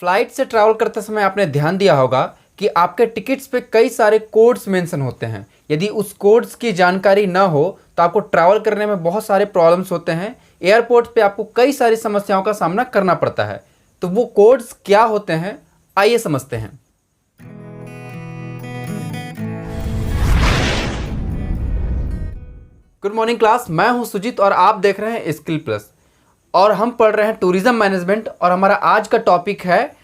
Flight से travel करते समय आपने ध्यान दिया होगा कि आपके टिकट्स पे कई सारे कोड्स मेंशन होते हैं। यदि उस कोड्स की जानकारी ना हो तो आपको ट्रैवल करने में बहुत सारे प्रॉब्लम्स होते हैं। एयरपोर्ट पे आपको कई सारी समस्याओं का सामना करना पड़ता है। तो वो कोड्स क्या होते हैं, आइए समझते हैं। गुड मॉर्निंग क्लास, मैं हूं सुजीत और आप देख रहे हैं स्किल प्लस और हम पढ़ रहे हैं टूरिज्म मैनेजमेंट और हमारा आज का टॉपिक है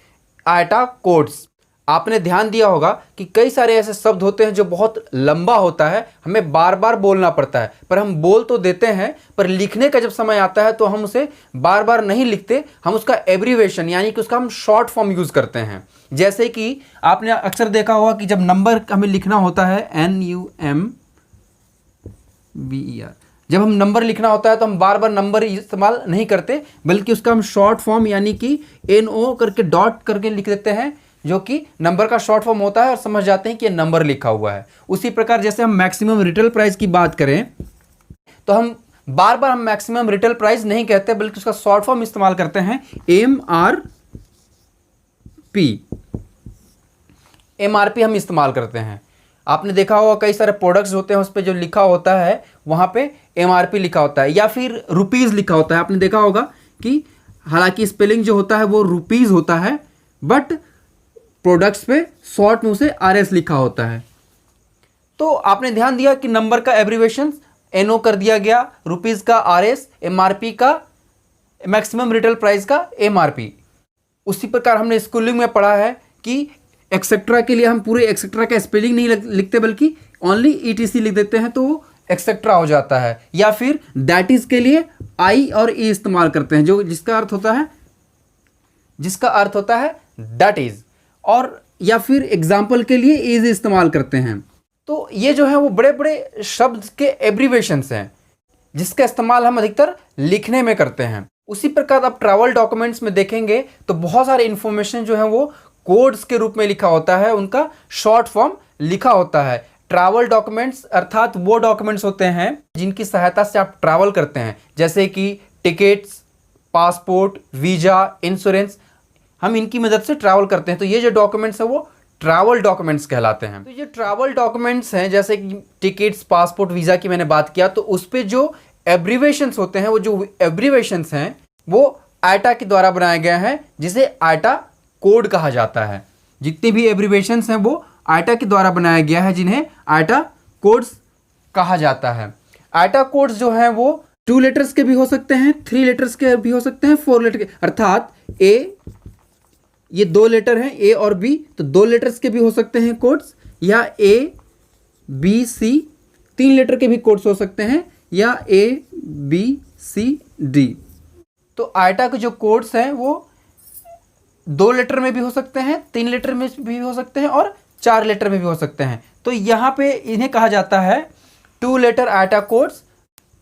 आयटा कोड्स। आपने ध्यान दिया होगा कि कई सारे ऐसे शब्द होते हैं जो बहुत लंबा होता है, हमें बार बार बोलना पड़ता है, पर हम बोल तो देते हैं पर लिखने का जब समय आता है तो हम उसे बार बार नहीं लिखते, हम उसका एब्रीवेशन यानी कि उसका हम शॉर्ट फॉर्म यूज़ करते हैं। जैसे कि आपने अक्सर देखा होगा कि जब नंबर हमें लिखना होता है NUMBER, जब हम नंबर लिखना होता है तो हम बार बार नंबर इस्तेमाल नहीं करते, बल्कि उसका हम शॉर्ट फॉर्म यानी कि NO करके डॉट करके लिख देते हैं, जो कि नंबर का शॉर्ट फॉर्म होता है और समझ जाते हैं कि ये नंबर लिखा हुआ है। उसी प्रकार जैसे हम मैक्सिमम रिटेल प्राइस की बात करें तो हम बार बार मैक्सिमम रिटेल प्राइस नहीं कहते, बल्कि उसका शॉर्ट फॉर्म इस्तेमाल करते हैं MRP हम इस्तेमाल करते हैं। आपने देखा होगा कई सारे प्रोडक्ट्स होते हैं उस पर जो लिखा होता है वहाँ पे MRP लिखा होता है या फिर रुपीज़ लिखा होता है। आपने देखा होगा कि हालांकि स्पेलिंग जो होता है वो रुपीज़ होता है, बट प्रोडक्ट्स पे शॉर्ट में उसे RS लिखा होता है। तो आपने ध्यान दिया कि नंबर का एब्रीवेशन NO कर दिया गया, रुपीज़ का RS, MRP का मैक्सिमम रिटेल प्राइस का MRP। उसी प्रकार हमने स्कूलिंग में पढ़ा है कि एक्सेट्रा के लिए हम पूरे एक्सेट्रा का स्पेलिंग नहीं लिखते, बल्कि ओनली ETC लिख देते हैं तो वो एक्सेट्रा हो जाता है। या फिर दैट इज के लिए I और E इस्तेमाल करते हैं, जो जिसका अर्थ होता है दैट इज, और या फिर एग्जाम्पल के लिए इज इस्तेमाल करते हैं। तो ये जो है वो बड़े बड़े शब्द के एब्रीवेशंस हैं जिसका इस्तेमाल हम अधिकतर लिखने में करते हैं। उसी प्रकार आप ट्रैवल डॉक्यूमेंट्स में देखेंगे तो बहुत सारे इंफॉर्मेशन जो है वो कोड्स के रूप में लिखा होता है, उनका शॉर्ट फॉर्म लिखा होता है। ट्रैवल डॉक्यूमेंट्स अर्थात वो डॉक्यूमेंट्स होते हैं जिनकी सहायता से आप ट्रैवल करते हैं, जैसे कि टिकट्स, पासपोर्ट, वीज़ा, इंश्योरेंस, हम इनकी मदद से ट्रैवल करते हैं। तो ये जो डॉक्यूमेंट्स हैं वो ट्रैवल डॉक्यूमेंट्स कहलाते हैं। तो ये ट्रैवल डॉक्यूमेंट्स हैं, जैसे कि टिकट्स, पासपोर्ट, वीज़ा की मैंने बात किया, तो उस पर जो एब्रीवेशंस होते हैं, वो जो एब्रीवेशंस हैं वो आयटा के द्वारा बनाए गए हैं, जिसे आयटा कोड कहा जाता है। जितने भी एब्रीवेशंस हैं वो आयटा के द्वारा बनाया गया है, जिन्हें आयटा कोड्स कहा जाता है। आयटा कोड्स जो हैं वो 2 लेटर्स के भी हो सकते हैं, 3 लेटर्स के भी हो सकते हैं, 4 लेटर के, अर्थात ये 2 लेटर हैं A और B, तो 2 लेटर्स के भी हो सकते हैं कोड्स, या ABC 3 लेटर के भी कोड्स हो सकते हैं, या ABCD। तो आयटा के जो कोड्स हैं वो 2 लेटर में भी हो सकते हैं, 3 लेटर में भी हो सकते हैं और 4 लेटर में भी हो सकते हैं। तो यहाँ पे इन्हें कहा जाता है 2 लेटर आयटा कोड्स।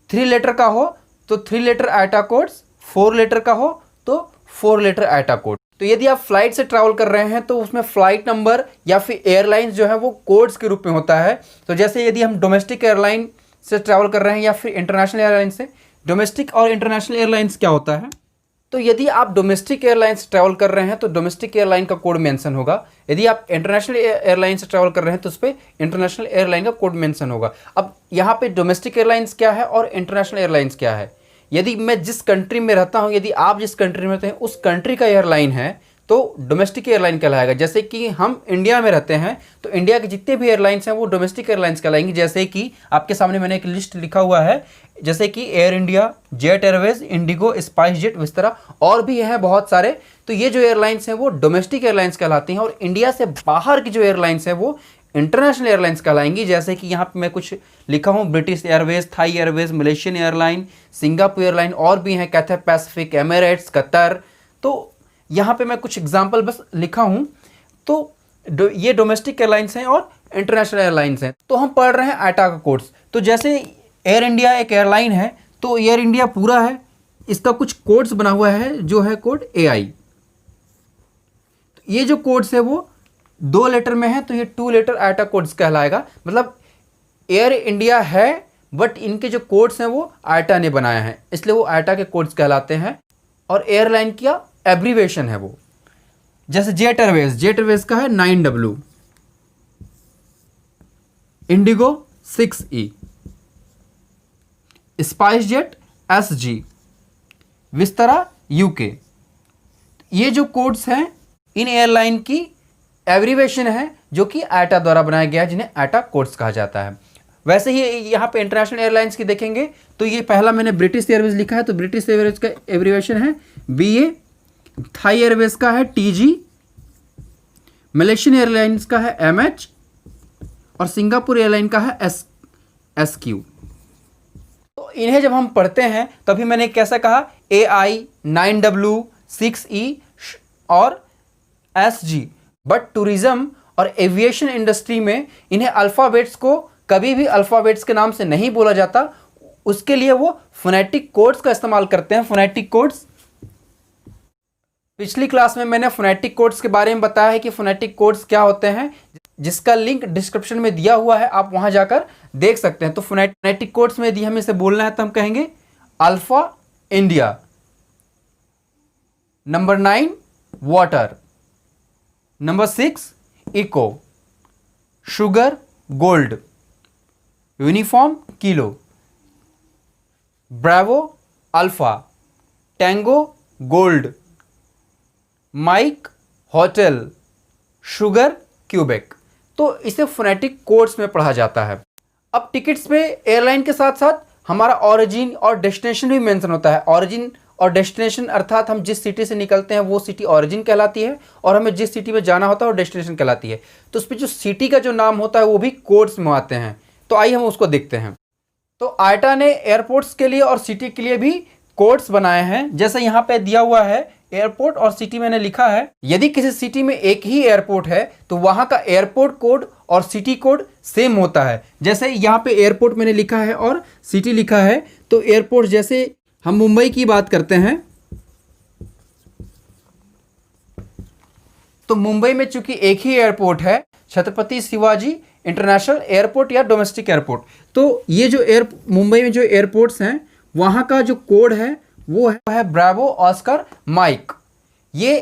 3 लेटर का हो तो 3 लेटर आयटा कोड्स, 4 लेटर का हो तो 4 लेटर आयटा कोड। तो यदि आप फ्लाइट से ट्रैवल कर रहे हैं तो उसमें फ्लाइट नंबर या फिर एयरलाइंस जो है वो कोड्स के रूप में होता है। तो जैसे यदि हम डोमेस्टिक एयरलाइन से ट्रैवल कर रहे हैं या फिर इंटरनेशनल एयरलाइन से, डोमेस्टिक और इंटरनेशनल एयरलाइंस क्या होता है, तो यदि आप डोमेस्टिक एयरलाइन से ट्रैवल कर रहे हैं तो डोमेस्टिक एयरलाइन का कोड मेंशन होगा। यदि आप इंटरनेशनल एयरलाइन से ट्रैवल कर रहे हैं तो उस पर इंटरनेशनल एयरलाइन का कोड मेंशन होगा। अब यहाँ पे डोमेस्टिक एयरलाइंस क्या है और इंटरनेशनल एयरलाइंस क्या है, यदि मैं जिस कंट्री में रहता हूँ, यदि आप जिस कंट्री में रहते हैं उस कंट्री का एयरलाइन है तो डोमेस्टिक एयरलाइन कहलाएगा। जैसे कि हम इंडिया में रहते हैं तो इंडिया के जितने भी एयरलाइंस हैं वो डोमेस्टिक एयरलाइंस कहलाएंगी। जैसे कि आपके सामने मैंने एक लिस्ट लिखा हुआ है, जैसे कि air India, jet Airways, Indigo, spice jet, इस तरह और भी हैं बहुत सारे। तो ये जो एयरलाइंस हैं वो डोमेस्टिक एयरलाइंस कहलाती हैं, और इंडिया से बाहर की जो एयरलाइंस हैं वो इंटरनेशनल एयरलाइंस कहलाएंगी। जैसे कि यहाँ पे मैं कुछ लिखा हूँ, British Airways, Thai Airways, Malaysian airline, Singapore airline, और भी हैं, कैथे पैसिफिक, एमिरेट्स, कतर। तो यहाँ पे मैं कुछ एग्जाम्पल बस लिखा हूँ। तो ये डोमेस्टिक एयरलाइंस हैं और इंटरनेशनल एयरलाइंस हैं। तो हम पढ़ रहे हैं आयटा का कोड्स। तो जैसे एयर इंडिया एक एयरलाइन है तो एयर इंडिया पूरा है, इसका कुछ कोड्स बना हुआ है जो है कोड AI। ये जो कोड्स है वो 2 लेटर में है, तो ये 2 लेटर आयटा कोड्स कहलाएगा। मतलब एयर इंडिया है बट इनके जो कोड्स हैं वो आयटा ने बनाया है, इसलिए वो आयटा के कोड्स कहलाते हैं, और एयरलाइन का एब्रीवेशन है वो। जैसे जेट एयरवेज का है 9W, Indigo 6E, spice jet SG, Vistara UK। ये जो कोड्स हैं इन एयरलाइन की एब्रीवेशन है जो कि आटा द्वारा बनाया गया है, जिन्हें आटा कोड्स कहा जाता है। वैसे ही यहाँ पे इंटरनेशनल एयरलाइंस की देखेंगे तो ये पहला मैंने ब्रिटिश एयरवेज लिखा है, तो ब्रिटिश एयरवेज का एब्रीवेशन है BA, थाई एयरवेज का है TG, मलेशियन एयरलाइंस का है MH और सिंगापुर एयरलाइन का है SQ। तो इन्हें जब हम पढ़ते हैं तभी मैंने कैसा कहा AI, 9W, 6E और SG। बट टूरिज्म और एविएशन इंडस्ट्री में इन्हें अल्फ़ाबेट्स को कभी भी अल्फ़ाबेट्स के नाम से नहीं बोला जाता, उसके लिए वो फोनेटिक कोड्स का इस्तेमाल करते हैं। फोनेटिक कोड्स, पिछली क्लास में मैंने फोनेटिक कोड्स के बारे में बताया है कि फोनेटिक कोड्स क्या होते हैं, जिसका लिंक डिस्क्रिप्शन में दिया हुआ है, आप वहां जाकर देख सकते हैं। तो फोनेटिक कोड्स में यदि हमें इसे बोलना है तो हम कहेंगे alpha India, number 9 water, number 6 echo, sugar gold, uniform kilo, bravo alpha, tango gold, mike hotel, sugar Quebec. तो इसे फोनेटिक कोड्स में पढ़ा जाता है। अब टिकट्स पे एयरलाइन के साथ साथ हमारा ऑरिजिन और डेस्टिनेशन भी मेंशन होता है। ऑरिजिन और डेस्टिनेशन अर्थात हम जिस सिटी से निकलते हैं वो सिटी ऑरिजिन कहलाती है और हमें जिस सिटी में जाना होता है वो डेस्टिनेशन कहलाती है। तो उस पर जो सिटी का जो नाम होता है वो भी कोड्स में आते हैं। तो आइए हम उसको देखते हैं। तो आटा ने एयरपोर्ट्स के लिए और सिटी के लिए भी कोड्स बनाए हैं। जैसे यहाँ पे दिया हुआ है एयरपोर्ट और सिटी मैंने लिखा है, यदि किसी सिटी में एक ही एयरपोर्ट है तो वहाँ का एयरपोर्ट कोड और सिटी कोड सेम होता है। जैसे यहाँ पे एयरपोर्ट मैंने लिखा है और सिटी लिखा है, तो एयरपोर्ट जैसे हम मुंबई की बात करते हैं तो मुंबई में चूंकि एक ही एयरपोर्ट है, छत्रपति शिवाजी इंटरनेशनल एयरपोर्ट या डोमेस्टिक एयरपोर्ट, तो ये जो मुंबई में जो एयरपोर्ट्स हैं वहाँ का जो कोड है वो है ब्रावो ऑस्कर माइक। ये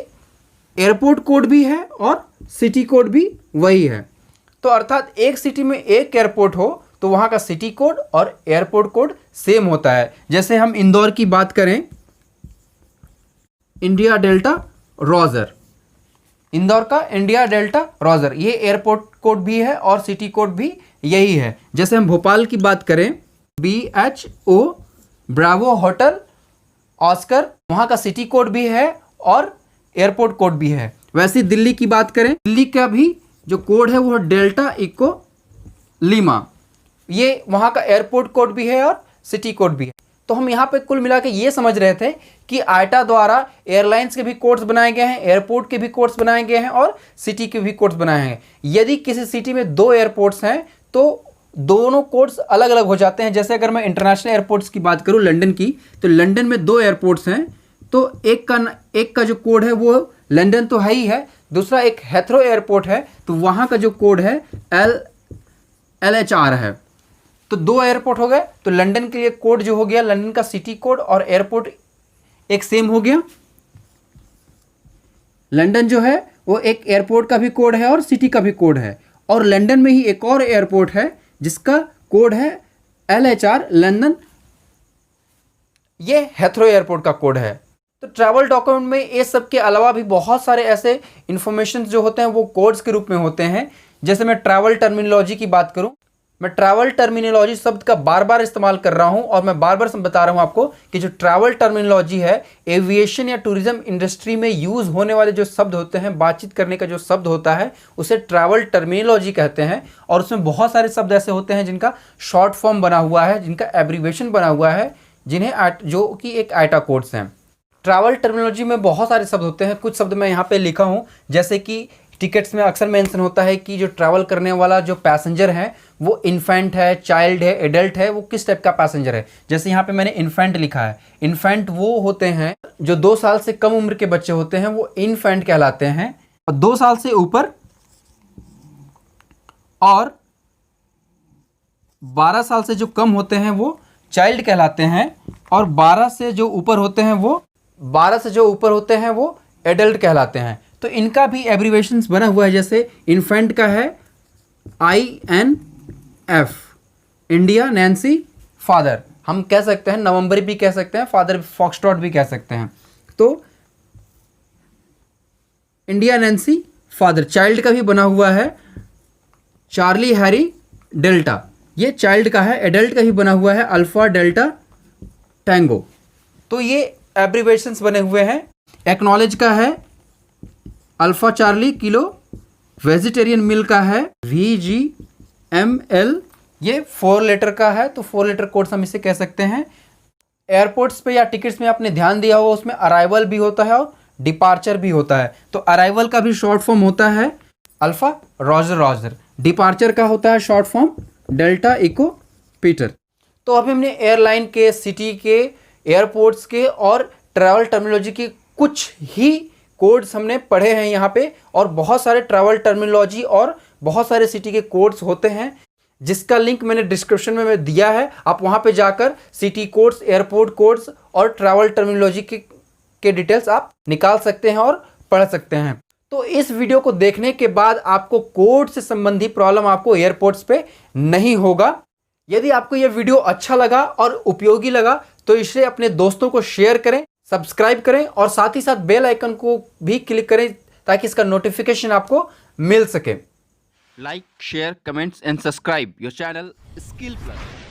एयरपोर्ट कोड भी है और सिटी कोड भी वही है। तो अर्थात एक सिटी में एक एयरपोर्ट हो तो वहाँ का सिटी कोड और एयरपोर्ट कोड सेम होता है। जैसे हम इंदौर की बात करें, इंडिया डेल्टा रोजर, इंदौर का इंडिया डेल्टा रोजर, ये एयरपोर्ट कोड भी है और सिटी कोड भी यही है। जैसे हम भोपाल की बात करें, BHO ब्रावो होटल ऑस्कर, वहाँ का सिटी कोड भी है और एयरपोर्ट कोड भी है। वैसे दिल्ली की बात करें, दिल्ली का भी जो कोड है वो डेल्टा इको लीमा, ये वहाँ का एयरपोर्ट कोड भी है और सिटी कोड भी है। तो हम यहाँ पे कुल मिला के ये समझ रहे थे कि आटा द्वारा एयरलाइंस के भी कोड्स बनाए गए हैं, एयरपोर्ट के भी कोड्स बनाए गए हैं और सिटी के भी कोड्स बनाए हैं। यदि किसी सिटी में 2 एयरपोर्ट्स हैं तो दोनों कोड्स अलग अलग हो जाते हैं। जैसे अगर मैं इंटरनेशनल एयरपोर्ट्स की बात करूं लंदन की, तो लंदन में 2 एयरपोर्ट्स हैं, तो एक का जो कोड है वो लंदन तो है ही है, दूसरा एक हेथ्रो एयरपोर्ट है तो वहाँ का जो कोड है LHR है। तो 2 एयरपोर्ट हो गए, तो लंदन के लिए कोड जो हो गया, लंदन का सिटी कोड और एयरपोर्ट एक सेम हो गया। लंदन जो है वो एक एयरपोर्ट का भी कोड है और सिटी का भी कोड है। और लंदन में ही एक और एयरपोर्ट है जिसका कोड है LHR लंदन, ये हेथ्रो एयरपोर्ट का कोड है। तो ट्रैवल डॉक्यूमेंट में ये सब के अलावा भी बहुत सारे ऐसे इंफॉर्मेशन जो होते हैं वो कोड्स के रूप में होते हैं। जैसे मैं ट्रैवल टर्मिनोलॉजी की बात करूं, मैं ट्रैवल टर्मिनोलॉजी शब्द का बार बार इस्तेमाल कर रहा हूं और मैं बार बार बता रहा हूं आपको कि जो ट्रैवल टर्मिनोलॉजी है, एविएशन या टूरिज्म इंडस्ट्री में यूज़ होने वाले जो शब्द होते हैं, बातचीत करने का जो शब्द होता है उसे ट्रैवल टर्मिनोलॉजी कहते हैं। और उसमें बहुत सारे शब्द ऐसे होते हैं जिनका शॉर्ट फॉर्म बना हुआ है, जिनका एब्रीवेशन बना हुआ है, जिन्हें जो कि एक आइटा कोड्स हैं। ट्रैवल टर्मिनोलॉजी में बहुत सारे शब्द होते हैं, कुछ शब्द मैं यहाँ पे लिखा हूँ। जैसे कि टिकट्स में अक्सर मेंशन होता है कि जो ट्रैवल करने वाला जो पैसेंजर है वो इन्फेंट है, चाइल्ड है, एडल्ट है, वो किस टाइप का पैसेंजर है। जैसे यहाँ पे मैंने इन्फेंट लिखा है। इन्फेंट वो होते हैं जो 2 साल से कम उम्र के बच्चे होते हैं, वो इन्फेंट कहलाते हैं। और 2 साल से ऊपर और 12 साल से जो कम होते हैं वो चाइल्ड कहलाते हैं। और 12 से जो ऊपर होते हैं वो एडल्ट कहलाते हैं। तो इनका भी एब्रीवेशंस बना हुआ है। जैसे इन्फेंट का है INF, इंडिया नैन्सी फादर, हम कह सकते हैं नवंबर भी कह सकते हैं, फादर फॉक्सट्रॉट भी कह सकते हैं। तो इंडिया नैन्सी फादर। चाइल्ड का भी बना हुआ है चार्ली हैरी डेल्टा, ये चाइल्ड का है। एडल्ट का भी बना हुआ है अल्फा डेल्टा टैंगो। तो ये एब्रीवेशंस बने हुए हैं। एक्नॉलेज का है अल्फा चार्ली किलो। वेजिटेरियन मिल का है VGML, ये 4 लेटर का है, तो 4 लेटर कोड्स हम इसे कह सकते हैं। एयरपोर्ट्स पे या टिकट्स में आपने ध्यान दिया होगा, उसमें अराइवल भी होता है और डिपार्चर भी होता है। तो अराइवल का भी शॉर्ट फॉर्म होता है अल्फा रॉजर रॉजर, डिपार्चर का होता है short form delta echo Peter. तो अभी हमने एयरलाइन के, सिटी के, एयरपोर्ट्स के और ट्रैवल टर्मिनोलॉजी के कुछ ही कोड्स हमने पढ़े हैं यहाँ पे, और बहुत सारे ट्रैवल टर्मिनोलॉजी और बहुत सारे सिटी के कोड्स होते हैं, जिसका लिंक मैंने डिस्क्रिप्शन में दिया है। आप वहाँ पे जाकर सिटी कोड्स, एयरपोर्ट कोड्स और ट्रैवल टर्मिनोलॉजी के डिटेल्स आप निकाल सकते हैं और पढ़ सकते हैं। तो इस वीडियो को देखने के बाद आपको कोड से संबंधी प्रॉब्लम आपको एयरपोर्ट्स पे नहीं होगा। यदि आपको यह वीडियो अच्छा लगा और उपयोगी लगा तो इसे अपने दोस्तों को शेयर करें, सब्सक्राइब करें और साथ ही साथ बेल आइकन को भी क्लिक करें ताकि इसका नोटिफिकेशन आपको मिल सके। Like, share, comments and subscribe your channel Skill Plus.